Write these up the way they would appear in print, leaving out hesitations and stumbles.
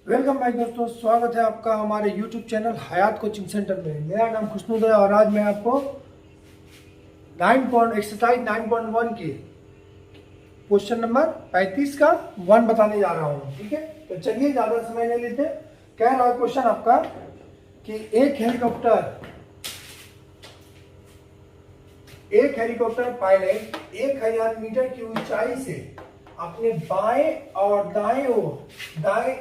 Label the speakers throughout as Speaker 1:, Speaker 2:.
Speaker 1: Welcome भाई दोस्तों, स्वागत है आपका हमारे YouTube चैनल हयात कोचिंग सेंटर में। मेरा नाम खुशनुद है और आज मैं आपको एक्सरसाइज 9.1 के क्वेश्चन नंबर 35 का 1 बताने जा रहा हूँ। ठीक है, तो चलिए ज़्यादा समय नहीं लेते। कह रहा है क्वेश्चन आपका कि एक हेलीकॉप्टर पायलट 1000 मीटर की ऊंचाई से अपने बाएं और दाएं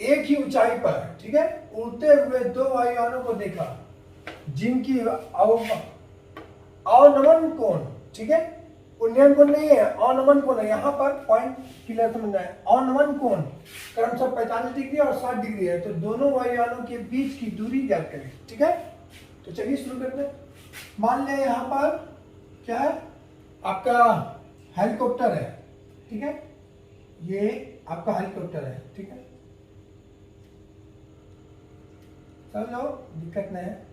Speaker 1: एक ही ऊंचाई पर, ठीक है, उड़ते हुए दो वायुयानों को देखा जिनकी अवनमन कोण, ठीक है, उन्नयन कोण नहीं है, अवनमन कोण है। यहाँ पर पॉइंट क्लियर समझना है। अवनमन कोण क्रमशः 45 डिग्री और 60 डिग्री है, तो दोनों वायुयानों के बीच की दूरी ज्ञात करें। ठीक है, तो चलिए शुरू करते हैं। मान लें यहाँ पर क्या है, आपका हेलीकॉप्टर है। ठीक है, ये आपका हेलीकॉप्टर है। ठीक है, चलो दिक्कत नहीं है,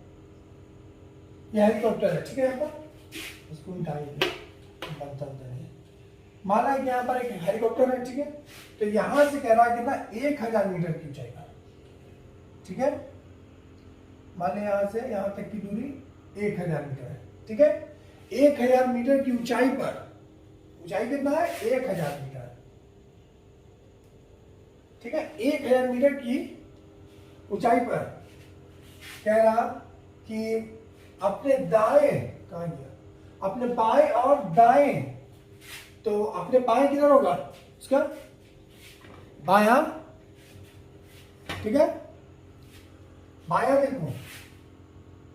Speaker 1: ये हेलीकॉप्टर है। ठीक है, यहाँ पर इसको उठाइए, बनता नहीं। माना कि यहाँ पर एक हेलीकॉप्टर है। ठीक है, तो यहां से कह रहा है कितना, 1000 मीटर की ऊंचाई पर। ठीक है, मान लें यहां से यहां तक की दूरी 1000 मीटर है। ठीक है, 1000 मीटर की ऊंचाई पर, ऊंचाई कितना है, 1000 मीटर। ठीक है, 1000 मीटर की ऊंचाई पर कह रहा कि अपने दाएं, कहा गया, अपने बाएं और दाएं, तो अपने बाएं किधर होगा, इसका बायां। ठीक है, बायां देखो,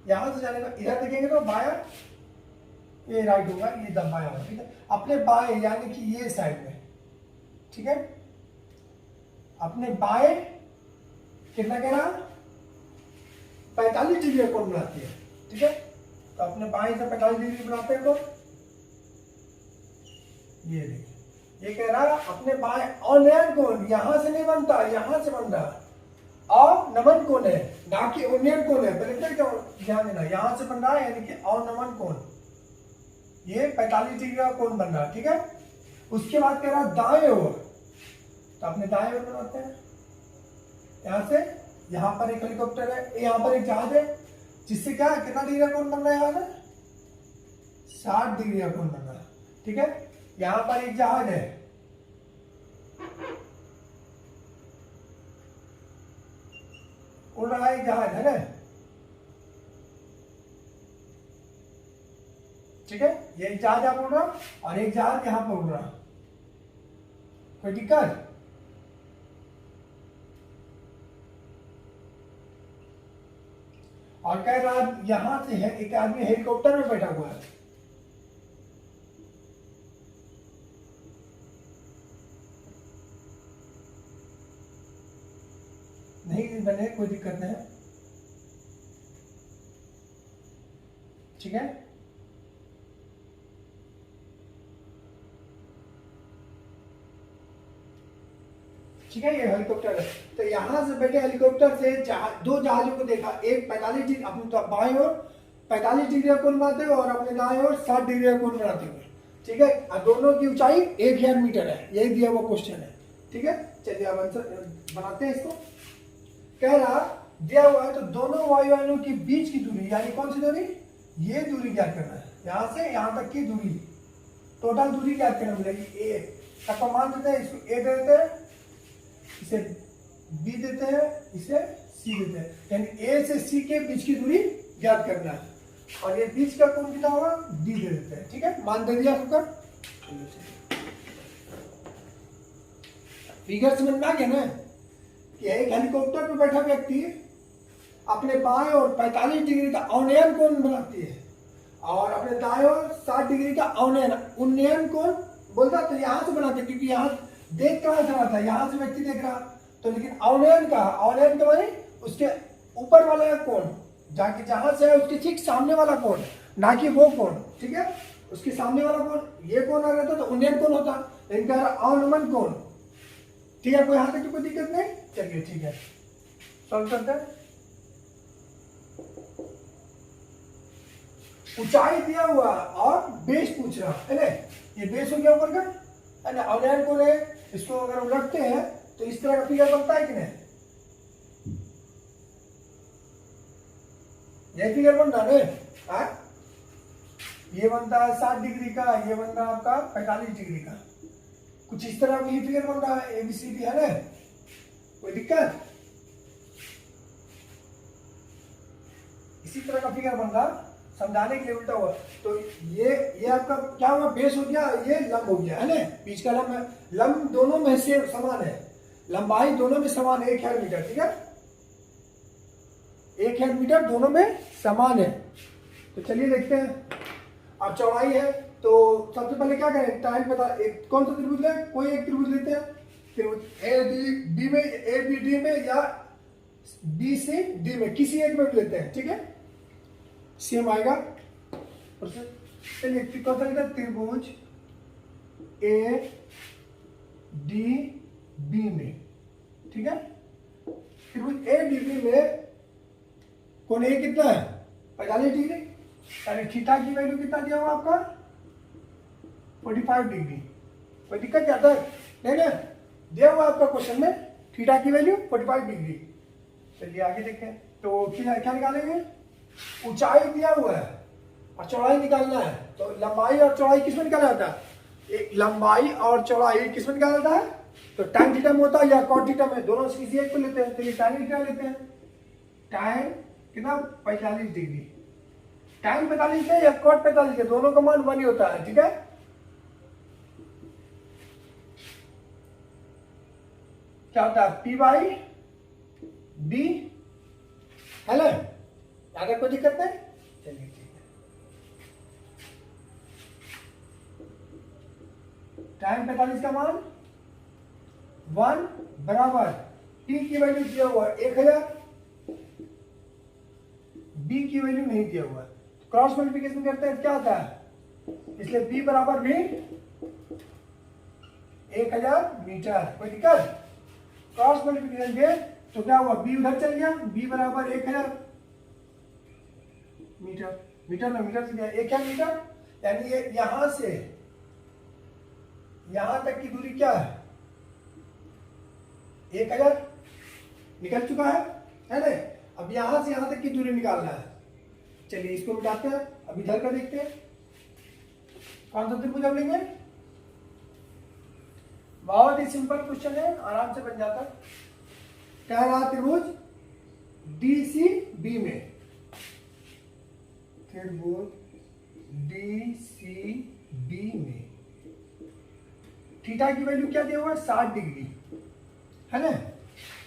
Speaker 1: यहां से जाने का, इधर देखेंगे तो बायां, ये राइट होगा, ये बायां होगा। ठीक है, अपने बाएं यानी कि ये साइड में। ठीक है, अपने बाएं कितना कह रहा, 45 डिग्री कोण बनाती है। ठीक है, तो अपने बाएं से 45 डिग्री बनाते हैं, तो ये देखिए, ये कह रहा है अपने बाएं अवनयन कोण, यहां से नहीं बनता, यहां से बन रहा। अवनमन कोण है, ना कि उन्नयन कोण है। पहले क्या ध्यान देना, यहां से बन रहा है यानी कि अवनमन कोण, ये 45 डिग्री का कोण बन रहा है। ठीक है, उसके बाद कह रहा दाएं ओर, तो अपने दाएं ओर बनाते हैं। यहां से यहां पर एक हेलीकॉप्टर है, यहां पर एक जहाज है, जिससे क्या है, कितना डिग्री का कोण बन रहा है, यहां से 60 डिग्री का कोण बन रहा है। ठीक है, यहां पर एक जहाज है, उड़ रहा है, एक जहाज है ना। ठीक है, ये एक जहाज आप उड़ रहा और एक जहाज यहां पर उड़ रहा, कोई दिक्कत? और कह रहा यहां से है एक आदमी हेलीकॉप्टर में बैठा हुआ है। नहीं बने, कोई दिक्कत नहीं। ठीक है, ठीक है, ये हेलीकॉप्टर है। तो यहां से बैठे हेलीकॉप्टर से दो जहाजों को देखा, एक 45 डिग्री अपने बाएं ओर 45 डिग्री का कोण बनाते हुए और अपने दाएं ओर 60 डिग्री का कोण बनाते हुए। ठीक है, और दोनों की ऊंचाई 1000 मीटर है, यही दिया हुआ क्वेश्चन है। ठीक है, चलिए अब आंसर बनाते हैं इसको। कह रहा दिया हुआ है तो दोनों वायुयानों के बीच की दूरी, यानी कौन सी दूरी, ये दूरी ज्ञात करना है। यहां से यहां तक की दूरी, टोटल दूरी ज्ञात करना मिलेगी। ए तक मान देते हैं, इसको ए दे देते हैं, इसे बी देते हैं, इसे सी देते हैं, यानी ए से सी के बीच की दूरी ज्ञात करना है। और ये बीच का कोण कितना होगा, डी दे देते हैं। ठीक है, मान दे दिया आपका। फिगर समझ में आ गया ना कि एक हेलीकॉप्टर पर बैठा व्यक्ति अपने बाएं ओर 45 डिग्री का अवनयन कोण बनाती है और अपने दाएं ओर 60 डिग्री का उन्नयन कोण बोलता, तो यहां से बनाते, क्योंकि यहां देख कहां से रहा था, यहां से व्यक्ति देख रहा, तो लेकिन अवनयन के माने उसके ऊपर वाला कोण, जाके जहां से है उसके ठीक सामने वाला कोण, ना कि वो कोण। ठीक है, उसके सामने वाला कोण, ये कोण आ रहता तो उन्नयन कोण होता, लेकिन कह रहा अवनमन कोण। ठीक है, कोई यहां तक की कोई दिक्कत नहीं। चलिए ठीक है, सॉल्व करते हैं। ऊंचाई दिया हुआ और बेस पूछ रहा है ना, ये बेस हो गया ऊपर का है ना, अवनयन कोण है। इसको अगर उलटते हैं तो इस तरह का फिगर बनता है कि नहीं, ये फिगर बन रहा है हाँ? ये बनता है 60 डिग्री का, ये बन रहा है आपका 45 डिग्री का। कुछ इस तरह ये फिगर बन रहा है ABCD है ना, कोई दिक्कत? इसी तरह का फिगर बन रहा, समझाने के लिए उल्टा हुआ। तो ये आपका क्या हुआ, बेस हो गया, ये लंब हो गया है ना, बीच का लंब दोनों में से समान है, लंबाई दोनों में समान है 1 मीटर, ठीक है, 1 मीटर दोनों में समान है। तो चलिए देखते हैं। अब चौड़ाई है तो सबसे पहले क्या करें, टाइल पता कौन सा त्रिभुज ले, कोई एक त्रिभुज लेते हैं, त्रिभुज AD में, ABD में या BCD में, किसी एक में भी लेते हैं, ठीक है, सेम आएगा। चलिए कौन सा लेते हैं, त्रिभुज ADB में, ठीक है, त्रिभुज ADB में कोण A कितना है 45 डिग्री, यानी थीटा की वैल्यू कितना दिया हुआ आपका 45 डिग्री। कोई दिक्कत क्या था, नहीं ना, दिया हुआ आपका क्वेश्चन में थीटा की वैल्यू 45 डिग्री। चलिए आगे देखते हैं। तो क्या निकालेंगे, ऊंचाई दिया हुआ है और चौड़ाई निकालना है। तो लंबाई और चौड़ाई किसमें निकाला जाता है, लंबाई और चौड़ाई किसमें निकाला जाता है, तो tan थीटा में होता है या cot थीटा में, दोनों से किसी एक को लेते हैं। तो ये tan थीटा लेते हैं, tan कितना 45 डिग्री, tan 45 है या cot 45 है, दोनों का मान 1 ही होता है, ठीक है। क्या होता है P/D है ना, आगे कोई दिक्कत नहीं। चलिए ठीक है, tan 45 का मान 1 बराबर P की वैल्यू दिया हुआ 1000, B की वैल्यू नहीं दिया हुआ, क्रॉस मल्टीप्लिकेशन करते हैं क्या होता है, इसलिए B बराबर भी 1000 मीटर। कोई दिक्कत, क्रॉस मल्टीप्लिकेशन किए तो क्या हुआ, B उधर चल गया, B बराबर 1000 मीटर, मीटर में मीटर से गया 1000 मीटर, यानी ये यहां से यहां तक की दूरी क्या है 1000 निकल चुका है ना। अब यहां से यहां तक की दूरी निकालना है। चलिए इसको मिटाते हैं, अब इधर का देखते हैं कौन सा त्रिभुज हम लेंगे। बहुत ही सिंपल क्वेश्चन है, आराम से बन जाता है। कह रहा त्रिभुज DCB में, त्रिभुज DCB में थीटा की वैल्यू क्या दिया हुआ है 60 डिग्री है ना,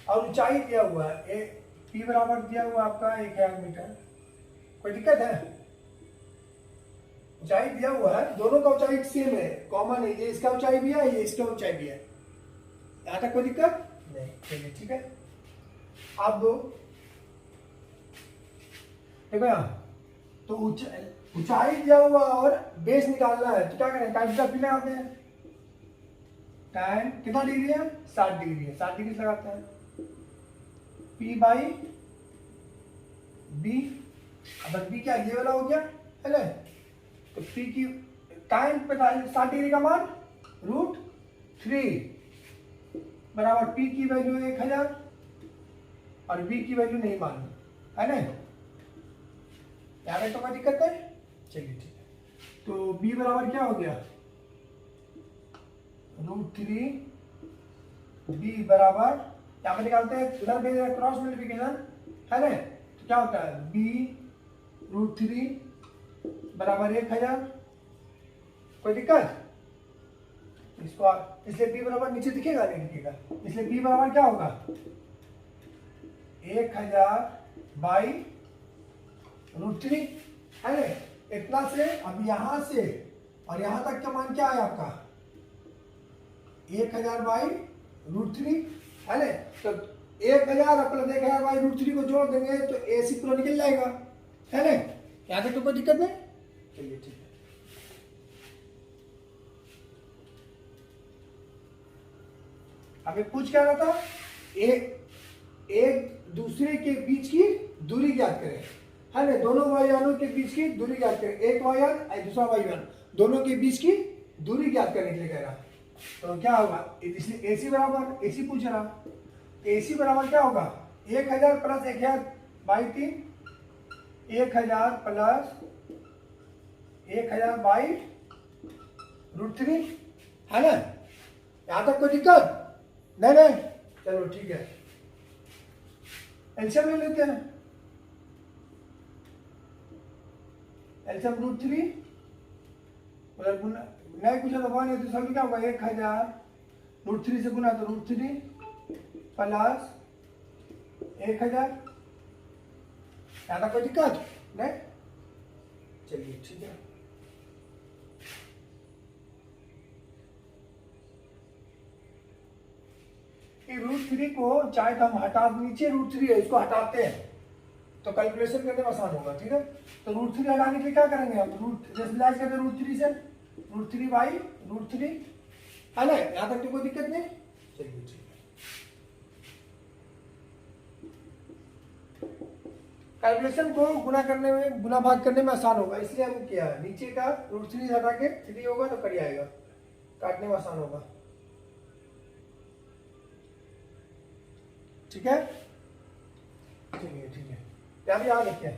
Speaker 1: और ऊंचाई दिया हुआ है P बराबर दिया हुआ आपका 1000 मीटर। कोई दिक्कत है, ऊंचाई दिया हुआ है, दोनों का ऊंचाई सेम है, कॉमन है, ये इसका ऊंचाई भी है, ये इसका ऊंचाई भी है, यहां तक कोई दिक्कत नहीं। चलिए ठीक है, अब देखो यहां तो ऊंचाई दिया हुआ और बेस निकालना है, तो क्या करें, tan थीटा P लगाते हैं, tan कितना डिग्री है 60 डिग्री है, 60 डिग्री लगाते हैं, P/B, अब B क्या ये वाला हो गया है ना, तो P की tan 60 डिग्री का मान √3 बराबर P की वैल्यू 1000 और B की वैल्यू नहीं मालूम है ना, याद है तो कोई दिक्कत है। चलिए ठीक है, तो B बराबर क्या हो गया √3, B बराबर यहाँ पे निकालते हैं, उधर भेज रहे क्रॉस मल्टीप्लिकेशन है ना, तो क्या होता है B √3 बराबर 1000। कोई दिक्कत, इसको इसलिए B बराबर नीचे दिखेगा नहीं दिखेगा, इसलिए B बराबर क्या होगा 1000 बाई √3 है ना, इतना से। अब यहां से और यहां तक का मान क्या है आपका 1000 बाई √3 है ना, तो 1000 प्लस 1000 बाई √3 को जोड़ देंगे तो AC पूरा निकल जाएगा है ना, यहाँ तक तो कोई दिक्कत नहीं। चलिए ठीक है, हमें पूछ क्या रहा था, एक दूसरे के बीच की दूरी ज्ञात करें है ना, दोनों वायुयानों के बीच की दूरी ज्ञात करें, एक वायुयान और दूसरा वायुयान, दोनों के बीच की दूरी ज्ञात करने के लिए कह रहा। तो क्या होगा, इसलिए AC बराबर, AC पूछ रहा, AC बराबर क्या होगा 1000 प्लस 1000 बाई 3 1000 प्लस 1000 बाई √3 है ना। यहां तक कोई दिक्कत नहीं। चलो ठीक है, एलसीएम ले लेते हैं। एलसीएम √3 मतलब नहीं कुछ तो वन है तो सब क्या होगा 1000 √3 से गुना तो √3 प्लस 1000। यहाँ तक कोई दिक्कत नहीं। चलिए ठीक है, √3 को चाहे तो हम हटा, नीचे √3 है इसको हटाते हैं तो कैलकुलेशन करने में आसान होगा। ठीक है, तो √3 हटाने के लिए क्या करेंगे हम, रेशनलाइज करते हैं √3 से, √3 बाई √3 है ना। यहाँ तक तो कोई दिक्कत नहीं। चलिए ठीक है, कैलकुलेशन को गुना करने में, गुना भाग करने में आसान होगा, इसलिए हम किया है। नीचे का √3 हटा के 3 होगा तो कट आएगा, काटने में आसान होगा। ठीक है, चलिए ठीक है, क्या भी याद रखिए।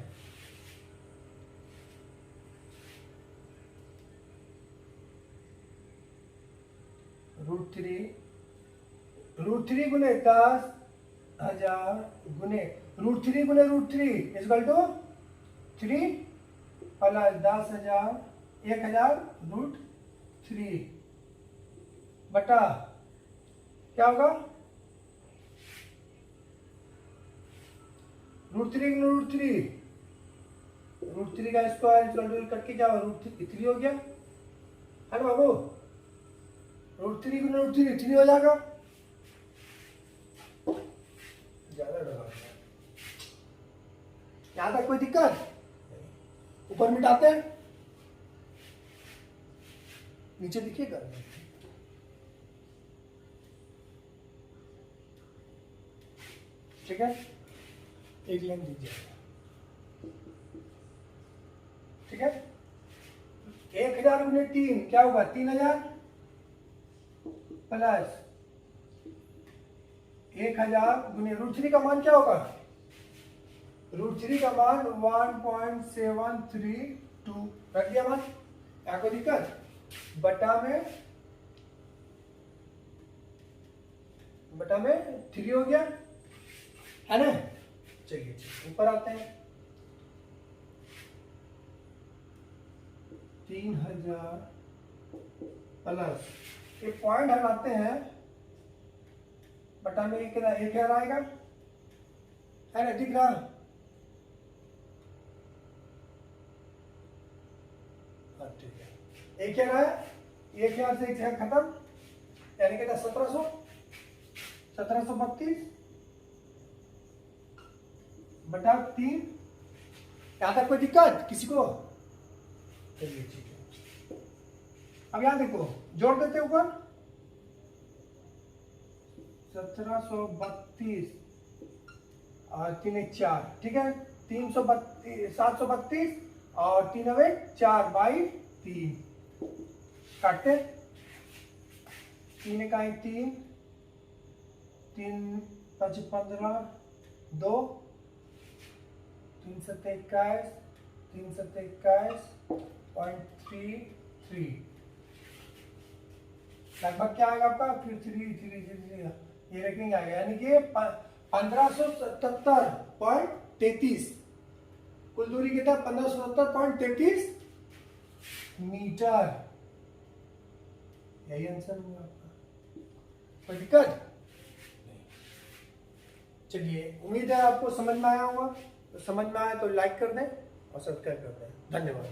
Speaker 1: √3 गुने 10,000 गुने √3 गुने √3 इक्वल टू 3 प्लस 10,000 1000 √3 बटा क्या होगा √3 गुने √3 का स्क्वायर इक्वल टू कट के क्या होगा √3 हो गया है ना बाबू। √3 गुने √3 3 हो जाएगा, ज्यादा डरा। यहां तक कोई दिक्कत, ऊपर मिटाते हैं, नीचे दिखिएगा। ठीक है, एक लाइन दीजिए। ठीक है, 1000 गुने 3 क्या होगा 3000 प्लस 1000 गुने √3 का मान क्या होगा, √3 का मान 1.732 रख दिया मान। यहाँ कोई दिक्कत, बटा में 3 हो गया है ना। चलिए ऊपर आते हैं, 3000 प्लस ये पॉइंट हटाते हैं, बटा में 1000 आएगा है ना, दिख रहा। ठीक है, 1000 आया, 1000 से 1000 खत्म, यानी कि 1732 बटा 3। यहां तक कोई दिक्कत किसी को। चलिए ठीक है, अब यहां देखो जोड़ देते ऊपर 1732 और 3 4। ठीक है, 732 और 3 4 बाई 3 काटते, 3 का 3 3 5 15 2 3 7 21 3 7 21.33 लगभग क्या आएगा आपका, फिर 3 ये रेटिंग आएगा, यानी कि 1577.33 कुल दूरी कितना 1577.33 मीटर। यही आंसर होगा आपका, कोई दिक्कत नहीं। चलिए, उम्मीद है आपको समझ में आया होगा, तो समझ में आया तो लाइक कर दें और सब्सक्राइब कर दें। धन्यवाद।